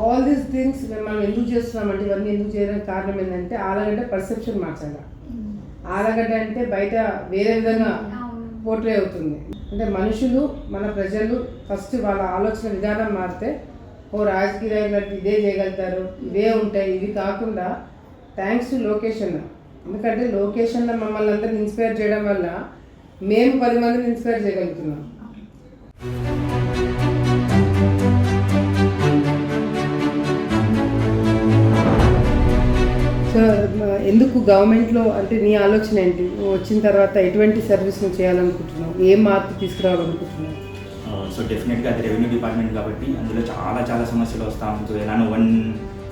All these things మనం ఎందుకు చేస్తున్నామంటే ఇవన్నీ ఎందుకు చేయడానికి కారణం ఏంటంటే ఆలగడ్డ పర్సెప్షన్ మార్చాలి. ఆలగడ్డ అంటే బయట వేరే విధంగా పోర్ట్రే అవుతుంది. అంటే మనుషులు మన ప్రజలు ఫస్ట్ వాళ్ళ ఆలోచన విధానం మారితే రాజకీయ నాయకులు ఇదే చేయగలుగుతారు, ఇవే ఉంటాయి. ఇవి కాకుండా థ్యాంక్స్ టు లొకేషన్. ఎందుకంటే లొకేషన్లో మమ్మల్ని అందరిని ఇన్స్పైర్ చేయడం వల్ల మేము 10 మందిని ఇన్స్పైర్ చేయగలుగుతున్నాం. సో ఎందుకు గవర్నమెంట్లో అంటే నీ ఆలోచన ఏంటి? నువ్వు వచ్చిన తర్వాత ఎటువంటి సర్వీస్ నువ్వు చేయాలనుకుంటున్నావు? ఏ మార్పు తీసుకురావాలనుకుంటున్నావు? సో డెఫినెట్గా అది రెవెన్యూ డిపార్ట్మెంట్ కాబట్టి అందులో చాలా సమస్యలు వస్తూ ఉంటాయి. ఎలానో 1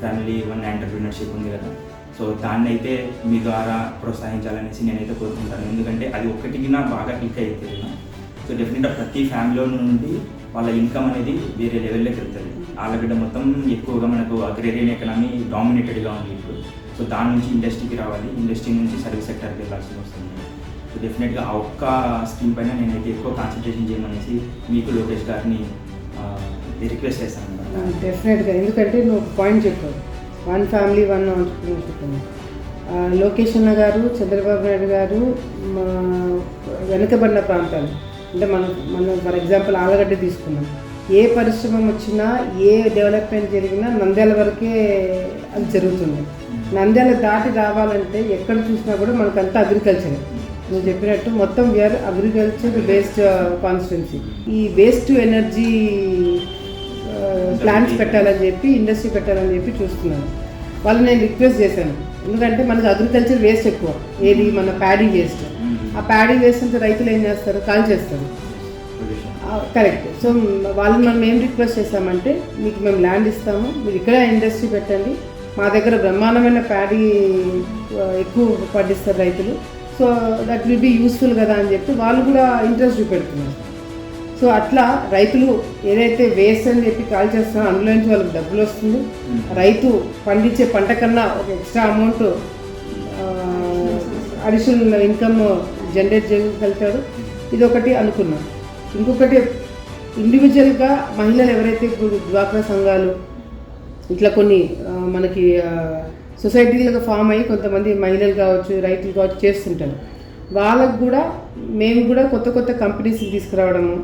ఫ్యామిలీ 1 ఎంటర్‌ప్రెన్యూర్‌షిప్ ఉంది కదా. సో దాన్ని అయితే మీ ద్వారా ప్రోత్సహించాలనేసి నేనైతే కోరుకుంటాను. ఎందుకంటే అది ఒక్కటికి నా బాగా క్లిక్ అయితే సో డెఫినెట్గా ప్రతి ఫ్యామిలీలో నుండి వాళ్ళ ఇన్కమ్ అనేది వేరే లెవెల్లోకి వెళ్తుంది. ఆలగడ్డ మొత్తం ఎక్కువగా మనకు అగ్రేరియన్ ఎకనామీ డామినేటెడ్గా ఉంది ఇప్పుడు. సో దాని నుంచి ఇండస్ట్రీకి రావాలి, ఇండస్ట్రీ నుంచి సర్వీస్ సెక్టర్కి వెళ్ళాల్సి వస్తుంది. సో డెఫినెట్గా ఆ ఒక్క స్కీమ్ పైన నేనైతే ఎక్కువ కాన్సన్ట్రేషన్ చేయమనేసి మీకు లోకేష్ గారిని రిక్వెస్ట్ చేస్తాను. డెఫినెట్గా, ఎందుకంటే నువ్వు పాయింట్ చెప్పావు 1 ఫ్యామిలీ 1 ఎంటర్‌ప్రెన్యూర్‌షిప్ అని. లోకేష్ అన్న గారు, చంద్రబాబు నాయుడు గారు వెనుకబడిన ప్రాంతాలు అంటే మనం ఫర్ ఎగ్జాంపుల్ ఆలగడ్డ తీసుకున్నాం. ఏ పరిశ్రమ వచ్చినా ఏ డెవలప్మెంట్ జరిగినా నంద్యాల వరకే అది జరుగుతుంది. నంద్యాల దాటి రావాలంటే ఎక్కడ చూసినా కూడా మనకంతా అగ్రికల్చర్. నువ్వు చెప్పినట్టు మొత్తం వీఆర్ అగ్రికల్చర్ బేస్డ్ కాన్స్టిట్యున్సీ. ఈ వేస్ట్ టు ఎనర్జీ ప్లాంట్స్ పెట్టాలని చెప్పి, ఇండస్ట్రీ పెట్టాలని చెప్పి చూస్తున్నాను. వాళ్ళు నేను రిక్వెస్ట్ చేశాను, ఎందుకంటే మనకు అగ్రికల్చర్ వేస్ట్ ఎక్కువ. ఏది మన ప్యాడీ వేస్ట్. ఆ ప్యాడీ వేస్ట్ అంతా రైతులు ఏం చేస్తారు? కాల్ చేస్తారు. కరెక్ట్. సో వాళ్ళని మనం ఏం రిక్వెస్ట్ చేస్తామంటే, మీకు మేము ల్యాండ్ ఇస్తాము, మీరు ఇక్కడ ఇండస్ట్రీ పెట్టండి, మా దగ్గర బ్రహ్మాండమైన ప్యాడీ ఎక్కువ పండిస్తారు రైతులు, so that will be useful కదా అని చెప్పి వాళ్ళు కూడా ఇంట్రెస్ట్ చూపెడుతున్నారు. సో అట్లా రైతులు ఏదైతే వేస్ట్ అని చెప్పి కాల్ చేస్తున్నారో అందులో నుంచి వాళ్ళకి డబ్బులు వస్తుంది. రైతు పండించే పంట కన్నా ఒక extra amount additional income generate చేయగలుగుతాడు. ఇది ఒకటి అనుకున్నాం. ఇంకొకటి ఇండివిజువల్గా మహిళలు ఎవరైతే ఇప్పుడు డ్వాక్రా సంఘాలు ఇట్లా కొన్ని మనకి సొసైటీలుగా ఫామ్ అయ్యి కొంతమంది మహిళలు కావచ్చు, రైతులు కావచ్చు చేస్తుంటారు. వాళ్ళకు కూడా మేము కూడా కొత్త కంపెనీస్ని తీసుకురావడము,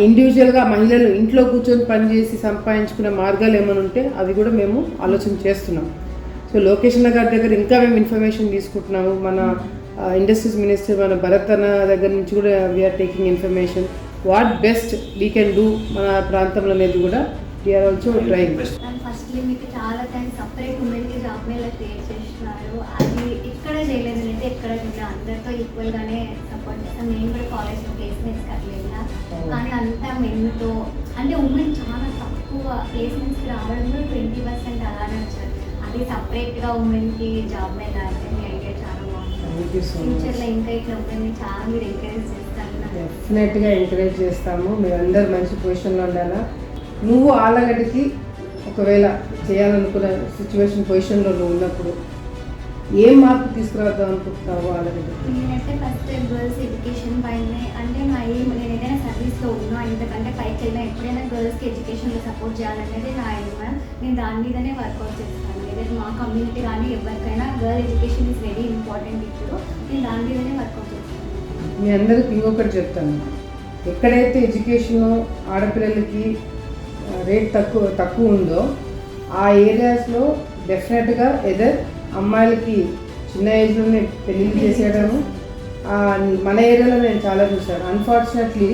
ఇండివిజువల్గా మహిళలు ఇంట్లో కూర్చొని పనిచేసి సంపాదించుకునే మార్గాలు ఏమైనా ఉంటే అవి కూడా మేము ఆలోచన చేస్తున్నాం. సో లోకేష్ అన్న గారి దగ్గర ఇంకా మేము ఇన్ఫర్మేషన్ తీసుకుంటున్నాము. మన ఇండస్ట్రీస్ మినిస్టర్ మన భరత్ అన్న దగ్గర నుంచి కూడా we are taking information what best we can do మన ప్రాంతంలో అనేది కూడా వీఆర్ ఆల్సో ట్రైయింగ్. ఫస్ట్లీ మీకు చాలా థ్యాంక్స్. సపరేట్ ఉమెన్కి జాబ్ మేళ క్రియేట్ చేస్తున్నారు. అది ఇక్కడ చేయలేదు, అయితే ఎక్కడ కూడా అందరితో ఈక్వల్గానే సపోర్ట్ చేస్తాం. నేను కూడా కాలేజ్లో ప్లేస్మెంట్స్ కట్టలేదా, కానీ అంతా మెన్తో అంటే ఉమెన్ చాలా తక్కువ ప్లేస్మెంట్స్కి రావడం కూడా 20% అలానే వచ్చారు. అది సపరేట్గా ఉమెన్కి జాబ్ మేళ అంటే మీ ఐడియా చాలా బాగుంటుంది. ఫ్యూచర్లో ఇంకా ఇట్లా ఉమెన్ని చాలా మీరు ఎంకరేజ్ చేస్తారు. డెఫినెట్గా ఎంకరేజ్ చేస్తాము. మీరు అందరు మంచి పొజిషన్లో ఉండాలా. నువ్వు ఆలగడ్డకి ఒకవేళ చేయాలనుకున్న సిచ్యువేషన్ పొజిషన్లో నువ్వు ఉన్నప్పుడు ఏం మార్పు తీసుకురావద్దాం అనుకుంటున్నావు ఆలగడ్డ? నేనైతే ఫస్ట్ గర్ల్స్ ఎడ్యుకేషన్ పైనే అంటే నా ఏం, నేను ఏదైనా సర్వీస్లో ఉన్నా ఇంతకంటే పైకి వెళ్ళినా ఎప్పుడైనా గర్ల్స్కి ఎడ్యుకేషన్లో సపోర్ట్ చేయాలనేది నా ఎయిమ్. నేను దాని మీదనే వర్కౌట్ చేస్తాను. ఏదైతే మా కమ్యూనిటీ కానీ ఎవరికైనా girl education is very important. ఇప్పుడు నేను దాని మీదనే వర్కౌట్ చేస్తాను. మీ అందరికి ఇంకొకటి చెప్తాను, ఎక్కడైతే ఎడ్యుకేషన్ ఆడపిల్లలకి రేట్ తక్కువ ఉందో ఆ ఏరియాస్లో డెఫినెట్గా ఎదర్ అమ్మాయిలకి చిన్న ఏజ్లోనే పెళ్ళిళ్ళు చేసేయడము మన ఏరియాలో నేను చాలా చూశాను. అన్ఫార్చునేట్లీ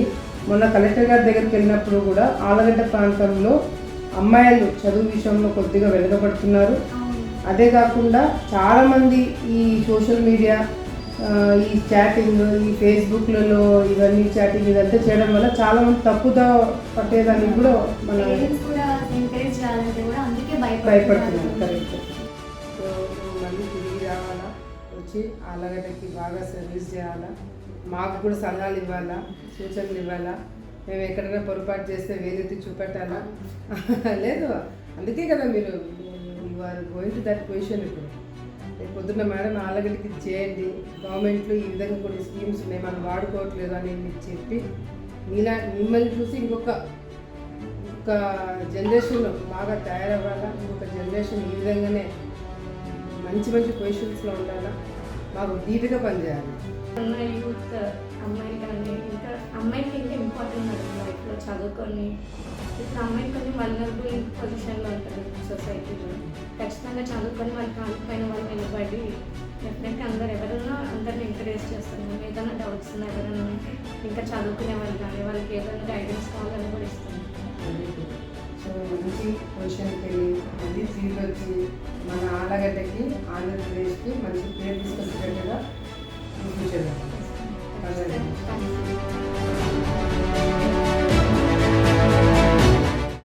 మొన్న కలెక్టర్ గారి దగ్గరికి వెళ్ళినప్పుడు కూడా ఆలగడ్డ ప్రాంతంలో అమ్మాయిలు చదువు విషయంలో కొద్దిగా వెనుకబడుతున్నారు. అదే కాకుండా చాలామంది ఈ సోషల్ మీడియా, ఈ చాటింగ్, ఈ ఫేస్బుక్లలో ఇవన్నీ చాటింగ్ ఇదంతా చేయడం వల్ల చాలామంది తప్పుగా పట్టేదానికి కూడా మన భయపడుతున్నారు. కరెక్ట్. సో మళ్ళీ తిరిగి రావాలా, వచ్చి ఆలగడ్డకి బాగా సర్వీస్ చేయాలా, మాకు కూడా సలహాలు ఇవ్వాలా, సూచనలు ఇవ్వాలా. మేము ఎక్కడైనా పొరపాటు చేస్తే వేలెత్తి చూపెట్టాలా. లేదు, అందుకే కదా మీరు are going to that position. ఇప్పుడు పొద్దున్న మేడం ఆలగడ్డకి చేయండి, గవర్నమెంట్లో ఈ విధంగా కొన్ని స్కీమ్స్ ఉన్నాయి మనం వాడుకోవట్లేదు అని మీకు చెప్పి మిమ్మల్ని చూసి ఇంకొక ఇంకొక జనరేషన్ బాగా తయారవ్వాలా, ఇంకొక జనరేషన్ ఈ విధంగానే మంచి మంచి పొజిషన్స్లో ఉండాలా, మాకు ధీటుగా పనిచేయాలి. ఉన్న యూత్ అమ్మాయి కానీ ఇంకా అమ్మాయికి ఇంకా ఇంపార్టెంట్ మేడం లైఫ్లో చదువుకొని ఇప్పుడు అమ్మాయి కొంచెం వల్నరబుల్ పొజిషన్లో ఉంటుంది సొసైటీలో. ఖచ్చితంగా చదువుకొని వాళ్ళ కాలిపోయిన వాళ్ళు నిలబడి డెఫినెట్గా అందరు ఎవరైనా అందరిని ఎంకరేజ్ చేస్తాను. ఏదైనా డౌట్స్ ఉన్నా ఎవరైనా ఇంకా చదువుకునే వాళ్ళు కానీ వాళ్ళకి ఏదైనా గైడెన్స్ కావాలని కూడా ఇస్తాను. సో మంచి పొజిషన్కి వెళ్ళి మళ్ళీ తిరిగి వచ్చి మన ఆలగడ్డకి ఆంధ్రప్రదేశ్కి మంచి పేరు తీసుకొచ్చేటట్టుగా చూపించేద్దాం. Thank you.